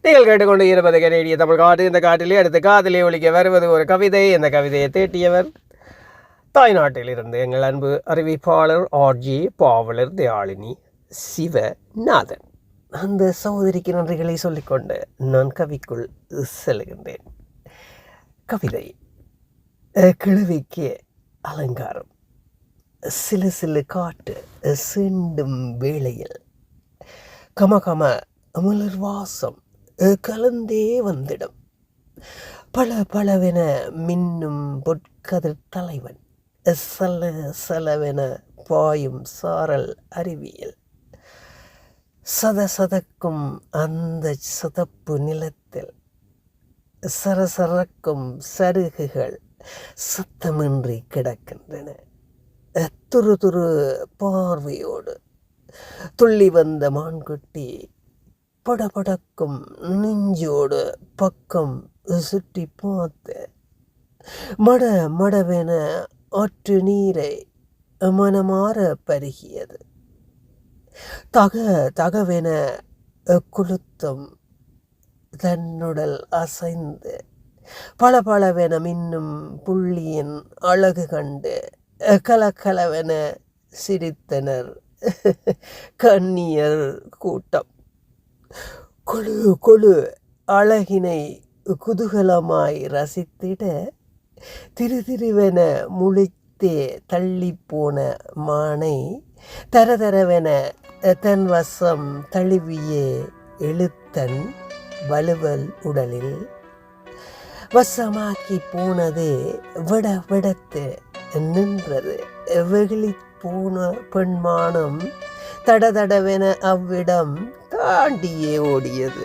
நீங்கள் கேட்டுக்கொண்டு இருப்பது கனேடிய தமிழ் காட்டு. இந்த காட்டிலே அடுத்த காதிலே ஒழிக்க வருவது ஒரு கவிதை. இந்த கவிதையை தீட்டியவர் தாய்நாட்டிலிருந்து எங்கள் அன்பு அறிவிப்பாளர் ஆர்ஜி பாவலர் தயாளினி சிவநாதன். அந்த சகோதரிக்கு நன்றிகளை சொல்லிக்கொண்டு நான் கவிக்குள் செல்கின்றேன். கவிதை கிழவிக்கு அலங்காரம். சில சில காட்டு சீண்டும் வேளையில் கமகம மலர் வாசம் கலந்தே வந்திடும். பல பலவென மின்னும் பொற்கதிர் தலைவன் சல சலவென பாயும் சாரல் அருவியில் சதசதக்கும் அந்த சதப்பு நிலத்தில் சரசரக்கும் சருகுகள் சத்தமின்றி கிடக்கின்றன. துரு துரு பார்வையோடு துள்ளி வந்த மான்குட்டி படபடக்கும் நெஞ்சோடு பக்கம் சுற்றி பார்த்து மட மடவென ஆற்று நீரை மனமாற பருகியது. தக தகவென குளுத்தம் தன்னுடல் அசைந்து பளபளவென மின்னும் புள்ளியின் அழகு கண்டு கலகலவென சிரித்தனர் கண்ணியர் கூட்டம். கொழு கொழு அழகினை குதூகலமாய் ரசித்திட திருதிருவென முழித்தே தள்ளிப்போன மானை தரதரவென தன் வசம் தழுவியே இழுத்தன் வலுவல் உடலில் வசமாக்கி போனதே விட விடத்து நின்றது. வெகுளி போன பெண்மானம் தடதடவென அவ்விடம் தாண்டியே ஓடியது.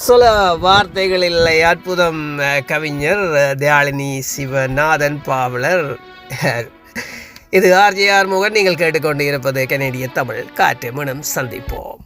சொல்ல வார்த்தைகள் இல்லை. அற்புதம் கவிஞர் தயாளினி சிவநாதன் பாவலர். இது ஆர்ஜே ஆறுமுகன். நீங்கள் கேட்டுக்கொண்டு இருப்பது கனேடிய தமிழ் காற்று. மனம் சந்திப்போம்.